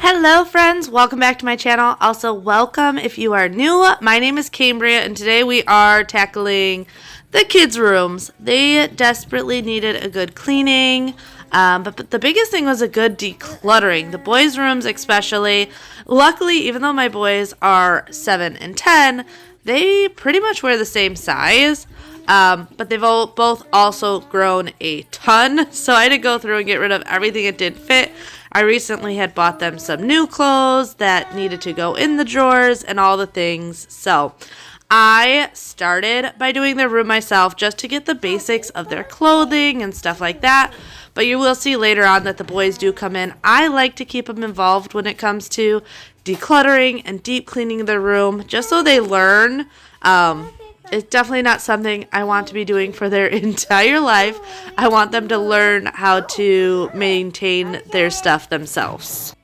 Hello friends, welcome back to my channel. Also welcome if you are new. My name is Cambriea and today we are tackling the kids' rooms. They desperately needed a good cleaning, but the biggest thing was a good decluttering. The boys' rooms especially. Luckily, even though my boys are 7 and 10, they pretty much wear the same size. But they've both also grown a ton, so I had to go through and get rid of everything that didn't fit. I recently had bought them some new clothes that needed to go in the drawers and all the things. So I started by doing their room myself just to get the basics of their clothing and stuff like that. But you will see later on that the boys do come in. I like to keep them involved when it comes to decluttering and deep cleaning their room just so they learn. It's definitely not something I want to be doing for their entire life. I want them to learn how to maintain their stuff themselves.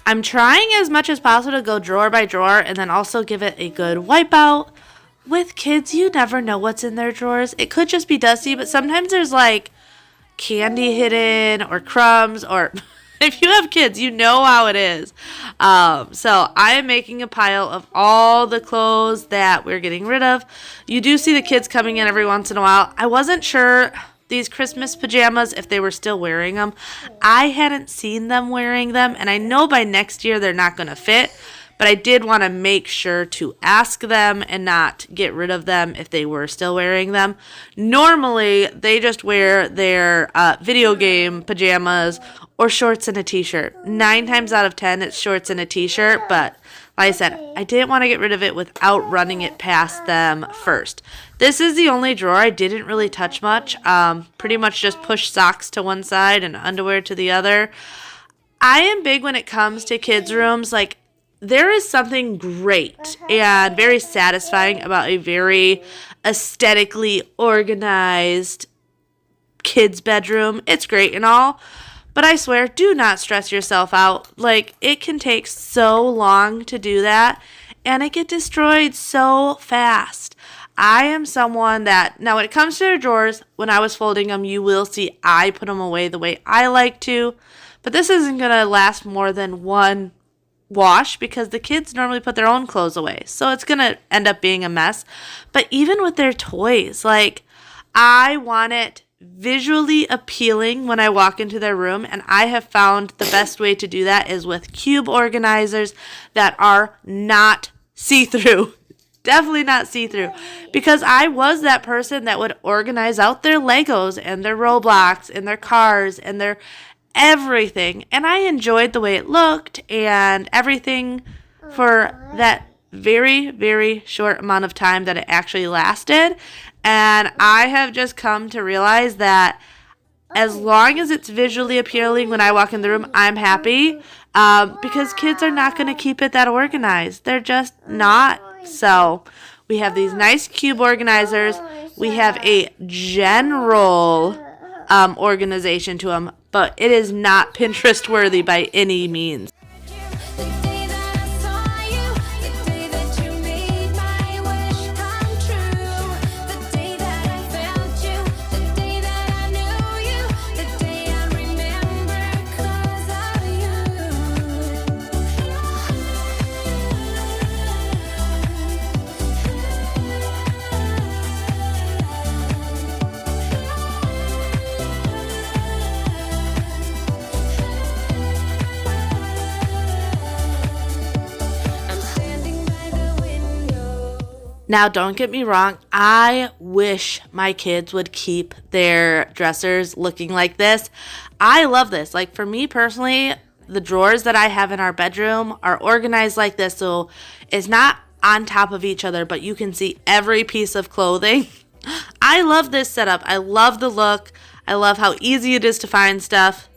I'm trying as much as possible to go drawer by drawer and then also give it a good wipe out. With kids, you never know what's in their drawers. It could just be dusty, but sometimes there's like candy hidden or crumbs, or if you have kids, you know how it is. So I am making a pile of all the clothes that we're getting rid of. You do see the kids coming in every once in a while. I wasn't sure these Christmas pajamas, if they were still wearing them. I hadn't seen them wearing them, and I know by next year they're not going to fit, but I did want to make sure to ask them and not get rid of them if they were still wearing them. Normally, they just wear their video game pajamas or shorts and a t-shirt. 9 times out of 10, it's shorts and a t-shirt, but like I said, I didn't want to get rid of it without running it past them first. This is the only drawer I didn't really touch much. Pretty much just push socks to one side and underwear to the other. I am big when it comes to kids' rooms. Like, there is something great and very satisfying about a very aesthetically organized kid's bedroom. It's great and all. But I swear, do not stress yourself out. Like, it can take so long to do that, and it gets destroyed so fast. I am someone that, now when it comes to their drawers, when I was folding them, you will see I put them away the way I like to. But this isn't going to last more than one wash because the kids normally put their own clothes away. So it's going to end up being a mess. But even with their toys, like, I want it visually appealing when I walk into their room, and I have found the best way to do that is with cube organizers that are not see-through. Definitely not see-through, because I was that person that would organize out their Legos and their Roblox and their cars and their everything, and I enjoyed the way it looked and everything for that very, very short amount of time that it actually lasted. And I have just come to realize that as long as it's visually appealing when I walk in the room, I'm happy, because kids are not going to keep it that organized. They're just not. So we have these nice cube organizers. We have a general organization to them, but it is not Pinterest worthy by any means. Now, don't get me wrong, I wish my kids would keep their dressers looking like this. I love this. Like, for me personally, the drawers that I have in our bedroom are organized like this, so it's not on top of each other, but you can see every piece of clothing. I love this setup. I love the look. I love how easy it is to find stuff.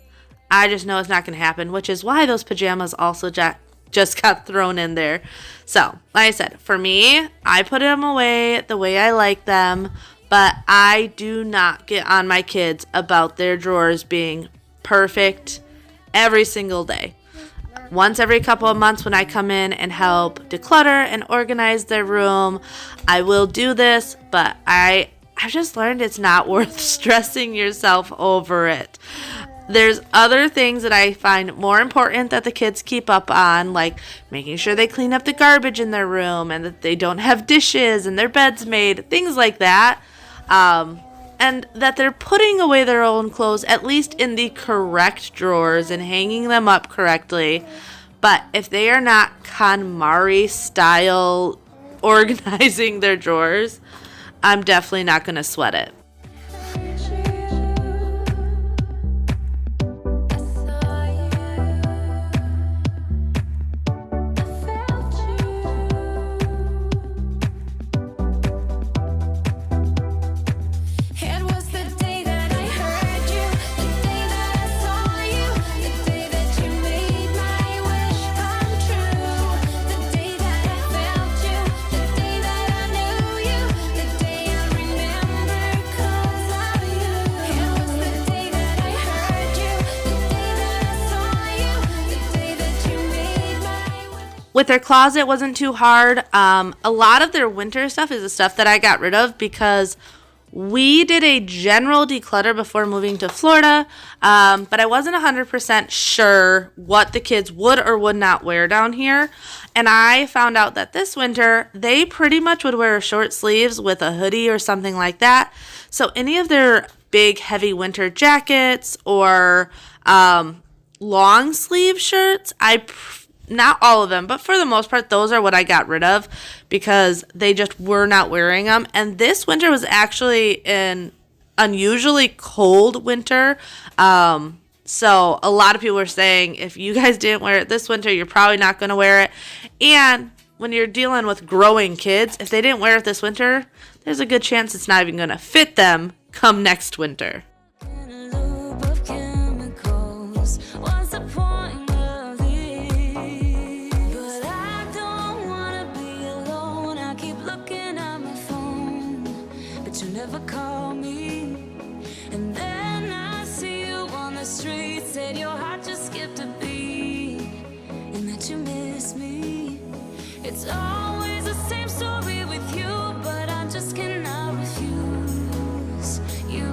I just know it's not going to happen, which is why those pajamas also just got thrown in there. So, like I said, for me, I put them away the way I like them, but I do not get on my kids about their drawers being perfect every single day. Once every couple of months when I come in and help declutter and organize their room, I will do this, but I've just learned it's not worth stressing yourself over it. There's other things that I find more important that the kids keep up on, like making sure they clean up the garbage in their room and that they don't have dishes and their bed's made, things like that. And that they're putting away their own clothes, at least in the correct drawers and hanging them up correctly. But if they are not KonMari style organizing their drawers, I'm definitely not going to sweat it. With their closet, wasn't too hard. A lot of their winter stuff is the stuff that I got rid of because we did a general declutter before moving to Florida, but I wasn't 100% sure what the kids would or would not wear down here. And I found out that this winter, they pretty much would wear short sleeves with a hoodie or something like that. So any of their big, heavy winter jackets or long sleeve shirts, not all of them, but for the most part, those are what I got rid of because they just were not wearing them. And this winter was actually an unusually cold winter. So a lot of people were saying, if you guys didn't wear it this winter, you're probably not going to wear it. And when you're dealing with growing kids, if they didn't wear it this winter, there's a good chance it's not even going to fit them come next winter. It's always the same story with you, but I just cannot refuse you.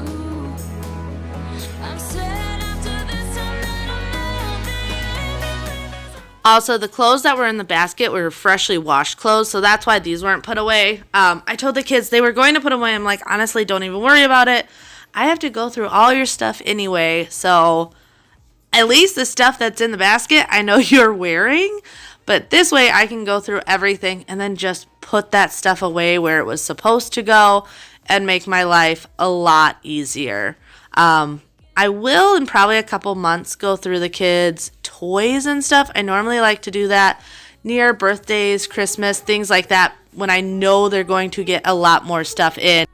I'm sad after this, Also, the clothes that were in the basket were freshly washed clothes, so that's why these weren't put away. I told the kids they were going to put away. I'm like, honestly, don't even worry about it. I have to go through all your stuff anyway, so at least the stuff that's in the basket I know you're wearing. But this way I can go through everything and then just put that stuff away where it was supposed to go and make my life a lot easier. I will in probably a couple months go through the kids' toys and stuff. I normally like to do that near birthdays, Christmas, things like that when I know they're going to get a lot more stuff in.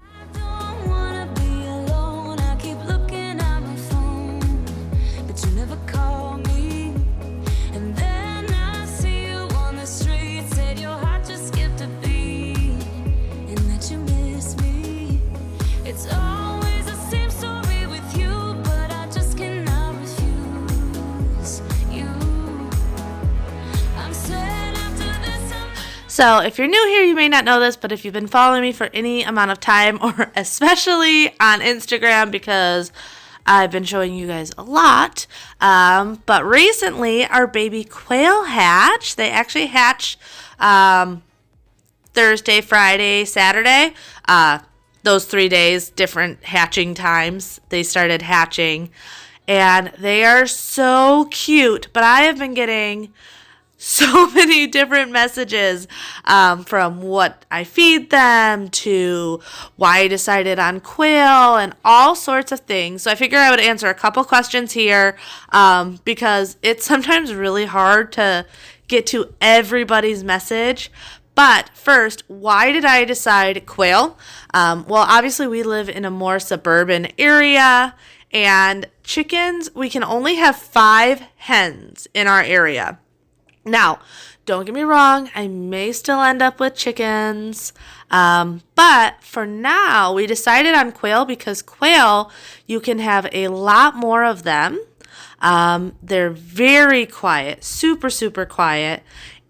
So if you're new here, you may not know this, but if you've been following me for any amount of time, or especially on Instagram, because I've been showing you guys a lot, but recently our baby Quail hatched. They actually hatched Thursday, Friday, Saturday. Those 3 days, different hatching times, they started hatching. And they are so cute, but I have been getting so many different messages from what I feed them to why I decided on Quail and all sorts of things. So I figured I would answer a couple questions here because it's sometimes really hard to get to everybody's message. But first, why did I decide Quail? Well, obviously we live in a more suburban area, and chickens, we can only have 5 hens in our area. Now, don't get me wrong, I may still end up with chickens, but for now, we decided on quail because quail, you can have a lot more of them. They're very quiet, super, super quiet,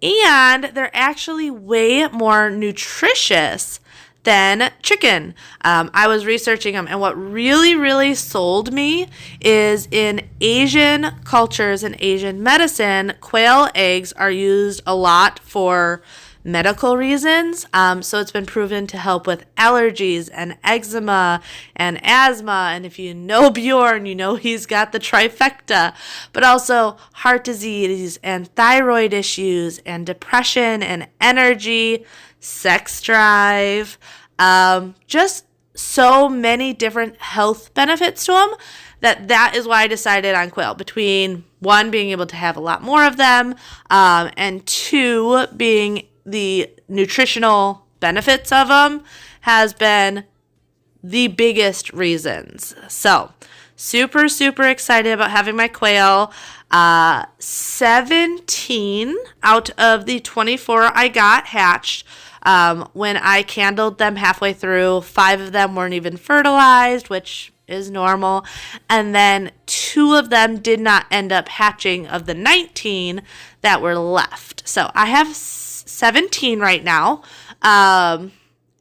and they're actually way more nutritious than chicken. I was researching them, and what really, really sold me is in Asian cultures and Asian medicine, quail eggs are used a lot for medical reasons. So it's been proven to help with allergies and eczema and asthma. And if you know Bjorn, you know he's got the trifecta, but also heart disease and thyroid issues and depression and energy, sex drive, just so many different health benefits to them that is why I decided on quail, between one, being able to have a lot more of them, and two, being the nutritional benefits of them has been the biggest reasons. So super, super excited about having my quail. 17 out of the 24 I got hatched. When I candled them halfway through, 5 of them weren't even fertilized, which is normal. And then 2 of them did not end up hatching of the 19 that were left. So I have 17 right now. And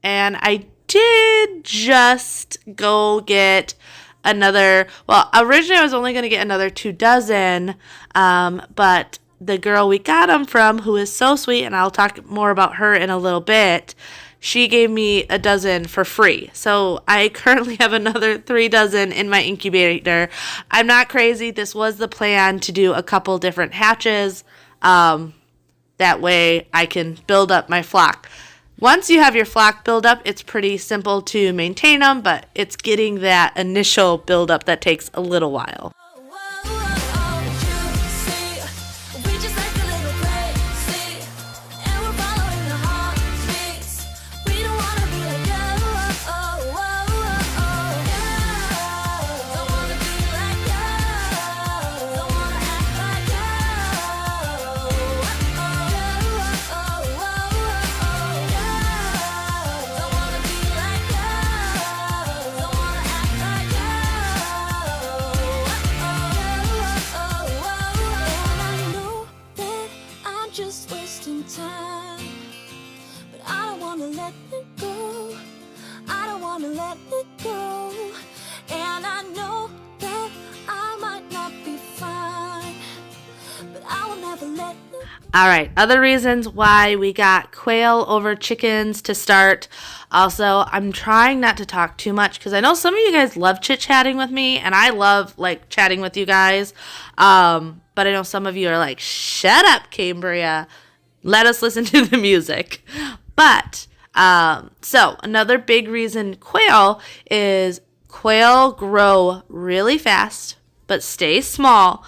I did just go get another, well, originally I was only going to get another 2 dozen, but the girl we got them from, who is so sweet, and I'll talk more about her in a little bit, she gave me a dozen for free. So I currently have another 3 dozen in my incubator. I'm not crazy. This was the plan, to do a couple different hatches. That way I can build up my flock. Once you have your flock build up, it's pretty simple to maintain them, but it's getting that initial build up that takes a little while. All right, other reasons why we got quail over chickens to start. Also, I'm trying not to talk too much because I know some of you guys love chit-chatting with me, and I love chatting with you guys. But I know some of you are like, shut up, Cambriea. Let us listen to the music. But so another big reason quail is quail grow really fast but stay small.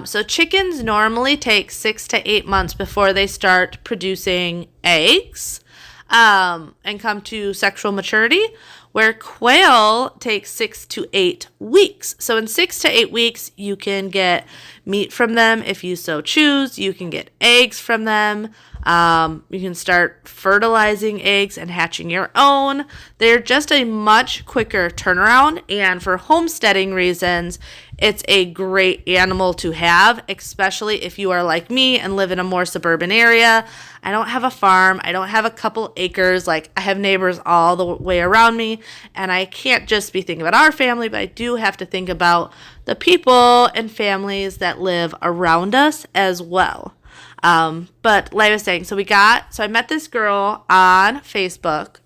So chickens normally take 6 to 8 months before they start producing eggs and come to sexual maturity, where quail takes 6 to 8 weeks. So in 6 to 8 weeks, you can get meat from them if you so choose. You can get eggs from them. You can start fertilizing eggs and hatching your own. They're just a much quicker turnaround, and for homesteading reasons, it's a great animal to have, especially if you are like me and live in a more suburban area. I don't have a farm. I don't have a couple acres. I have neighbors all the way around me, and I can't just be thinking about our family, but I do have to think about the people and families that live around us as well. But like I was saying, so I met this girl on Facebook,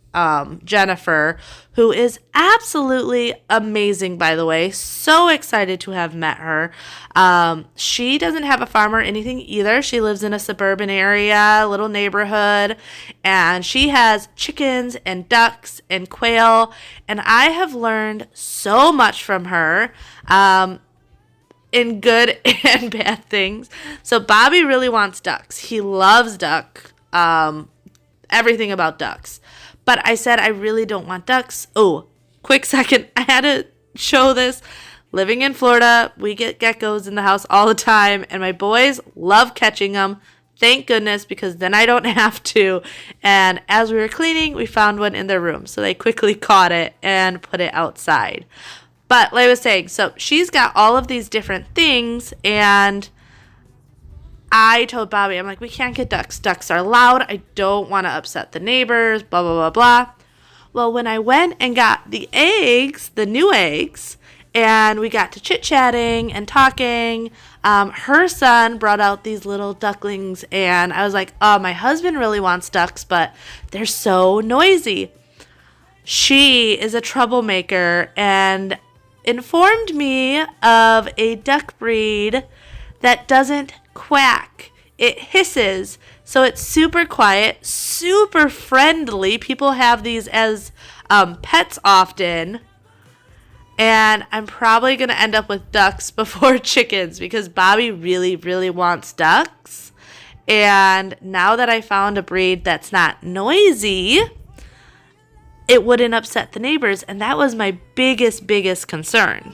Jennifer, who is absolutely amazing, by the way. So excited to have met her. She doesn't have a farm or anything either. She lives in a suburban area, little neighborhood, and she has chickens and ducks and quail, and I have learned so much from her. In good and bad things. So Bobby really wants ducks. He loves everything about ducks. But I said, I really don't want ducks. Oh, quick second. I had to show this. Living in Florida, we get geckos in the house all the time, and my boys love catching them. Thank goodness, because then I don't have to. And as we were cleaning, we found one in their room. So they quickly caught it and put it outside. But like I was saying, so she's got all of these different things, and I told Bobby, I'm like, we can't get ducks. Ducks are loud. I don't want to upset the neighbors, blah, blah, blah, blah. Well, when I went and got the eggs, the new eggs, and we got to chit-chatting and talking, her son brought out these little ducklings, and I was like, oh, my husband really wants ducks, but they're so noisy. She is a troublemaker and informed me of a duck breed that doesn't quack. It hisses, so it's super quiet, super friendly. People have these as pets often. And I'm probably going to end up with ducks before chickens because Bobby really, really wants ducks. And now that I found a breed that's not noisy, it wouldn't upset the neighbors. And that was my biggest concern.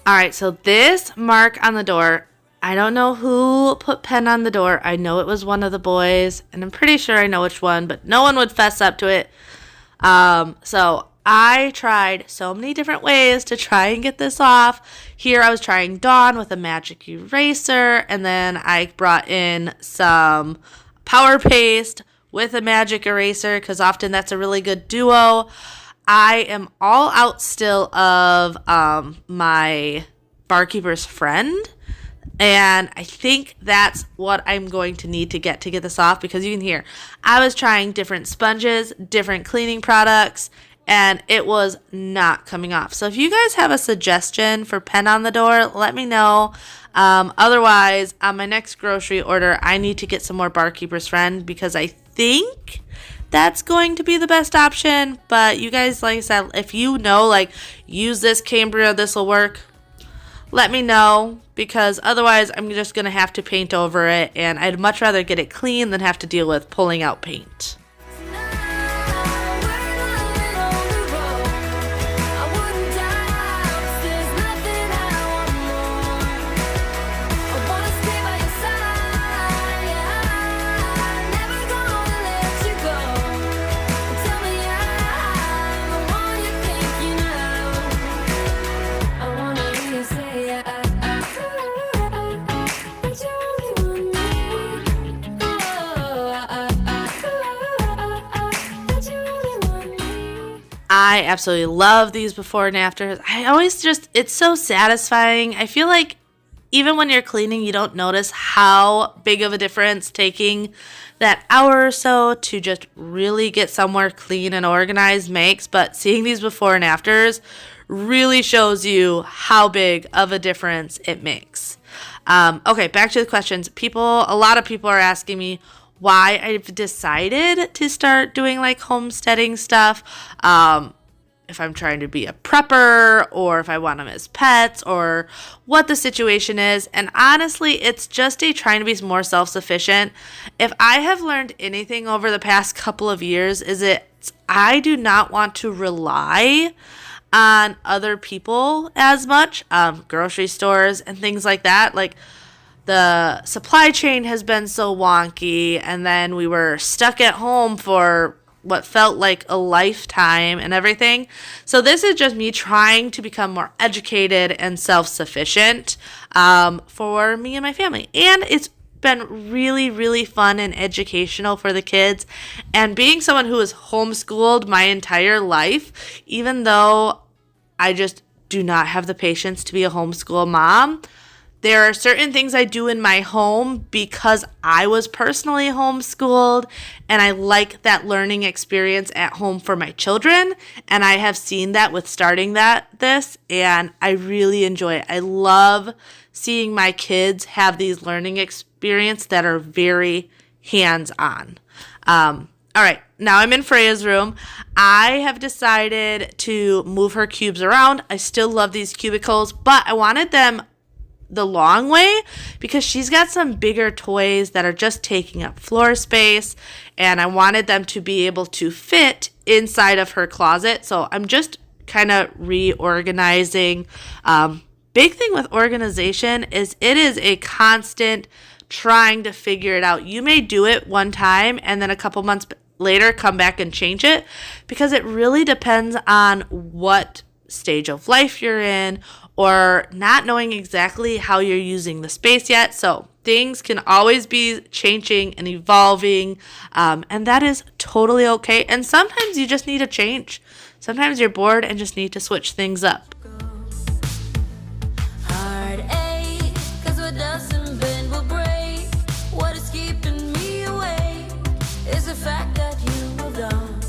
All right, so this mark on the door, I don't know who put pen on the door. I know it was one of the boys, and I'm pretty sure I know which one, but no one would fess up to it. So I tried so many different ways to try and get this off. Here I was trying Dawn with a magic eraser, and then I brought in some power paste with a magic eraser because often that's a really good duo. I am all out still of my barkeeper's friend, and I think that's what I'm going to need to get this off because you can hear I was trying different sponges, different cleaning products, and it was not coming off. So if you guys have a suggestion for pen on the door, let me know. Otherwise, on my next grocery order, I need to get some more barkeeper's friend because I think that's going to be the best option. But you guys, like I said, if you know, like, use this Cambriea, this will work, let me know, because otherwise I'm just going to have to paint over it, and I'd much rather get it clean than have to deal with pulling out paint. I absolutely love these before and afters. I always just, it's so satisfying. I feel like even when you're cleaning, you don't notice how big of a difference taking that hour or so to just really get somewhere clean and organized makes. But seeing these before and afters really shows you how big of a difference it makes. Okay, back to the questions. A lot of people are asking me why I've decided to start doing like homesteading stuff. If I'm trying to be a prepper or if I want them as pets or what the situation is. And honestly, it's just trying to be more self-sufficient. If I have learned anything over the past couple of years is I do not want to rely on other people as much, grocery stores and things like that. Like, the supply chain has been so wonky, and then we were stuck at home for what felt like a lifetime and everything. So this is just me trying to become more educated and self-sufficient for me and my family. And it's been really, really fun and educational for the kids. And being someone who is homeschooled my entire life, even though I just do not have the patience to be a homeschool mom, there are certain things I do in my home because I was personally homeschooled, and I like that learning experience at home for my children. And I have seen that with starting this, and I really enjoy it. I love seeing my kids have these learning experiences that are very hands-on. All right, now I'm in Freya's room. I have decided to move her cubes around. I still love these cubicles, but I wanted them the long way because she's got some bigger toys that are just taking up floor space, and I wanted them to be able to fit inside of her closet. So I'm just kind of reorganizing. Big thing with organization is it is a constant trying to figure it out. You may do it one time and then a couple months later come back and change it, because it really depends on what stage of life you're in, or not knowing exactly how you're using the space yet. So things can always be changing and evolving, and that is totally okay. And sometimes you just need a change. Sometimes you're bored and just need to switch things up. Heartache, 'cause what doesn't bend will break. What is keeping me awake is the fact that you moved on.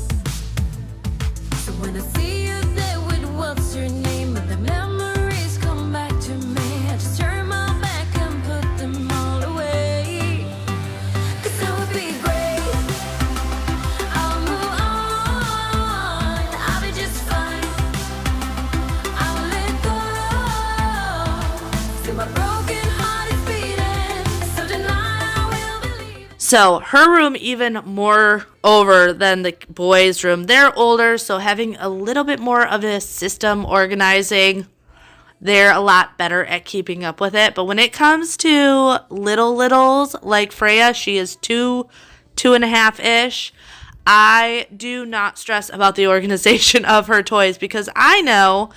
So when I see you there with what's your name, and the memories come back to me, I just turn my back and put them all away. 'Cause that would be great. I'll move on, I'll be just fine. I'll let go. See my broken heart is beating, so tonight I will believe. So her room even more over than the boys' room. They're older, so having a little bit more of a system organizing, they're a lot better at keeping up with it. But when it comes to littles like Freya, she is 2.5-ish. I do not stress about the organization of her toys, because I know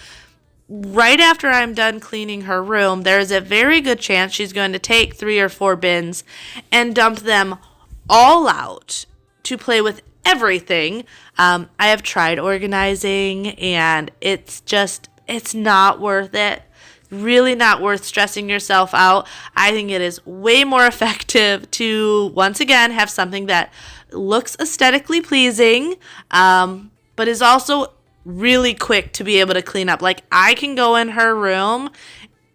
right after I'm done cleaning her room, there's a very good chance she's going to take 3 or 4 bins and dump them all out to play with everything. I have tried organizing, and it's not worth it. Really not worth stressing yourself out. I think it is way more effective to, once again, have something that looks aesthetically pleasing, but is also really quick to be able to clean up. Like, I can go in her room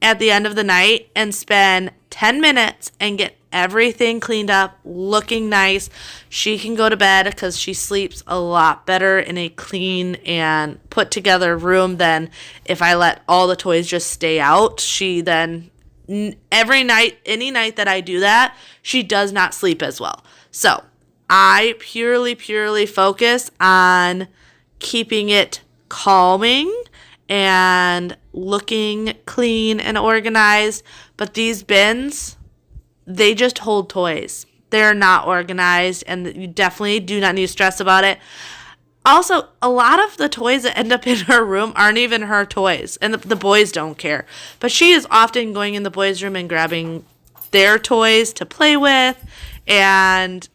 at the end of the night and spend 10 minutes and get everything cleaned up, looking nice. She can go to bed because she sleeps a lot better in a clean and put together room than if I let all the toys just stay out. She then, every night, any night that I do that, she does not sleep as well. So I purely focus on keeping it calming and looking clean and organized. But these bins, they just hold toys. They're not organized, and you definitely do not need to stress about it. Also, a lot of the toys that end up in her room aren't even her toys, and the boys don't care. But she is often going in the boys' room and grabbing their toys to play with, and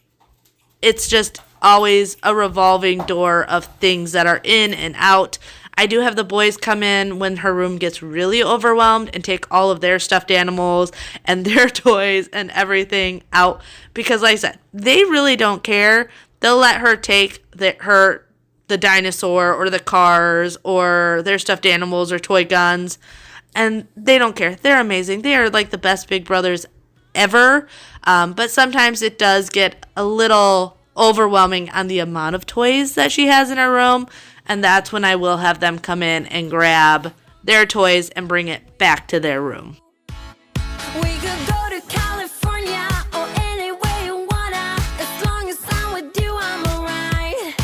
it's just always a revolving door of things that are in and out. I do have the boys come in when her room gets really overwhelmed and take all of their stuffed animals and their toys and everything out, because like I said, they really don't care. They'll let her take the dinosaur or the cars or their stuffed animals or toy guns, and they don't care. They're amazing. They are like the best big brothers ever, but sometimes it does get a little overwhelming on the amount of toys that she has in her room, and that's when I will have them come in and grab their toys and bring it back to their room. We could go to California or anywhere you wanna. As long as I'm with you, I'm alright.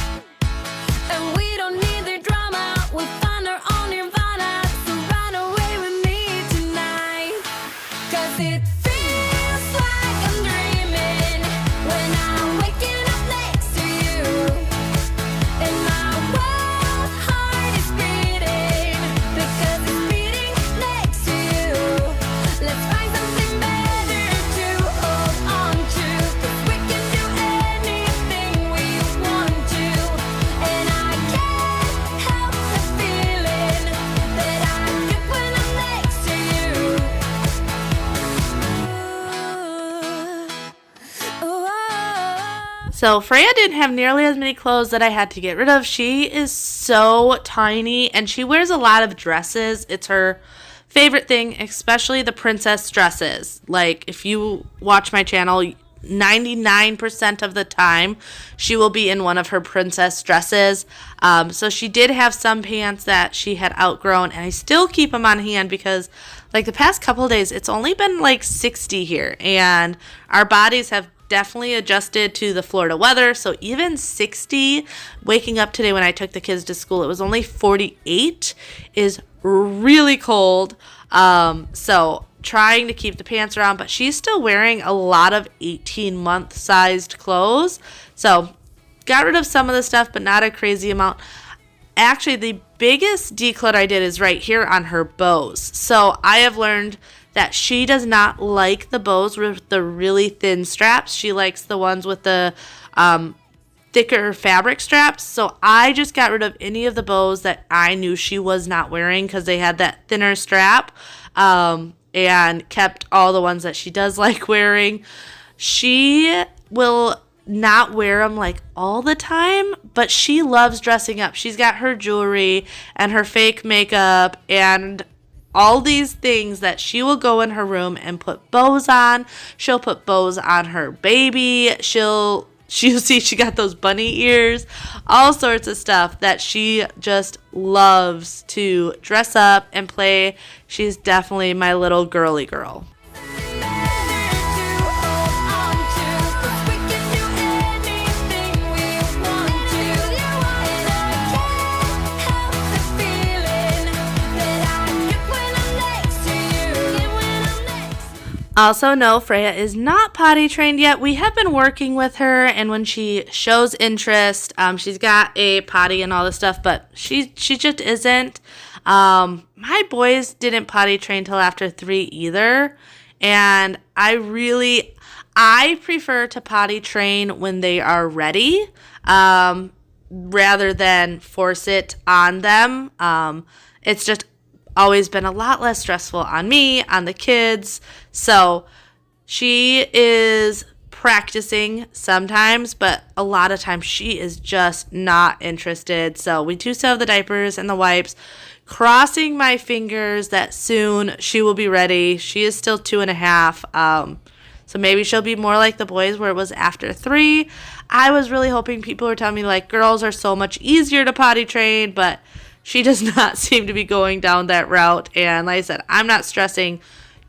And we don't need the drama. We'll find our own nirvana. So run away with me tonight. 'Cause it feels like I'm dreaming when I'm waking up next to you. And my wild heart is beating because it's beating next to you. Let's find something better to hold on to, 'cause we can do anything we want to. And I can't help the feeling that I get when I'm next to you. So Freya didn't have nearly as many clothes that I had to get rid of. She is so tiny, and she wears a lot of dresses. It's her favorite thing, especially the princess dresses. Like, if you watch my channel, 99% of the time she will be in one of her princess dresses. So she did have some pants that she had outgrown, and I still keep them on hand because, like the past couple of days, it's only been like 60 here, and our bodies have definitely adjusted to the Florida weather. So even 60, waking up today when I took the kids to school, it was only 48, is really cold. So trying to keep the pants around, but she's still wearing a lot of 18-month sized clothes. So got rid of some of the stuff, but not a crazy amount. Actually, the biggest declutter I did is right here on her bows. So I have learned that she does not like the bows with the really thin straps. She likes the ones with the thicker fabric straps. So I just got rid of any of the bows that I knew she was not wearing because they had that thinner strap, and kept all the ones that she does like wearing. She will not wear them like all the time, but she loves dressing up. She's got her jewelry and her fake makeup and all these things that she will go in her room and put bows on. She'll put bows on her baby. She'll see she got those bunny ears, all sorts of stuff that she just loves to dress up and play. She's definitely my little girly girl. Also, no, Freya is not potty trained yet. We have been working with her, and when she shows interest, she's got a potty and all this stuff, but she just isn't. My boys didn't potty train till after 3 either, and I prefer to potty train when they are ready, rather than force it on them. It's just always been a lot less stressful on me, on the kids. So she is practicing sometimes, but a lot of times she is just not interested. So we do still have the diapers and the wipes. Crossing my fingers that soon she will be ready. She is still 2.5. So maybe she'll be more like the boys where it was after 3. I was really hoping people were telling me like girls are so much easier to potty train, but she does not seem to be going down that route. And like I said, I'm not stressing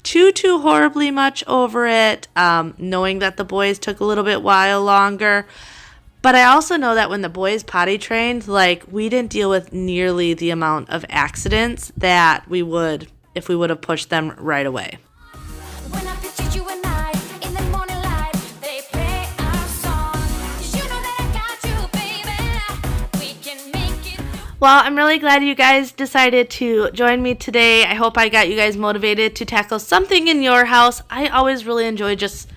too horribly much over it, knowing that the boys took a little bit while longer. But I also know that when the boys potty trained, like we didn't deal with nearly the amount of accidents that we would if we would have pushed them right away. When I pictured you and I in the morning light, they play our song. 'Cause you know that I got you, baby. We can make it. Well, I'm really glad you guys decided to join me today. I hope I got you guys motivated to tackle something in your house. I always really enjoy just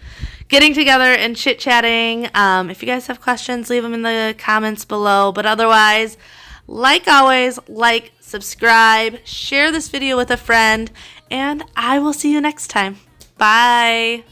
getting together and chit-chatting. If you guys have questions, leave them in the comments below. But otherwise, like always, like, subscribe, share this video with a friend, and I will see you next time. Bye.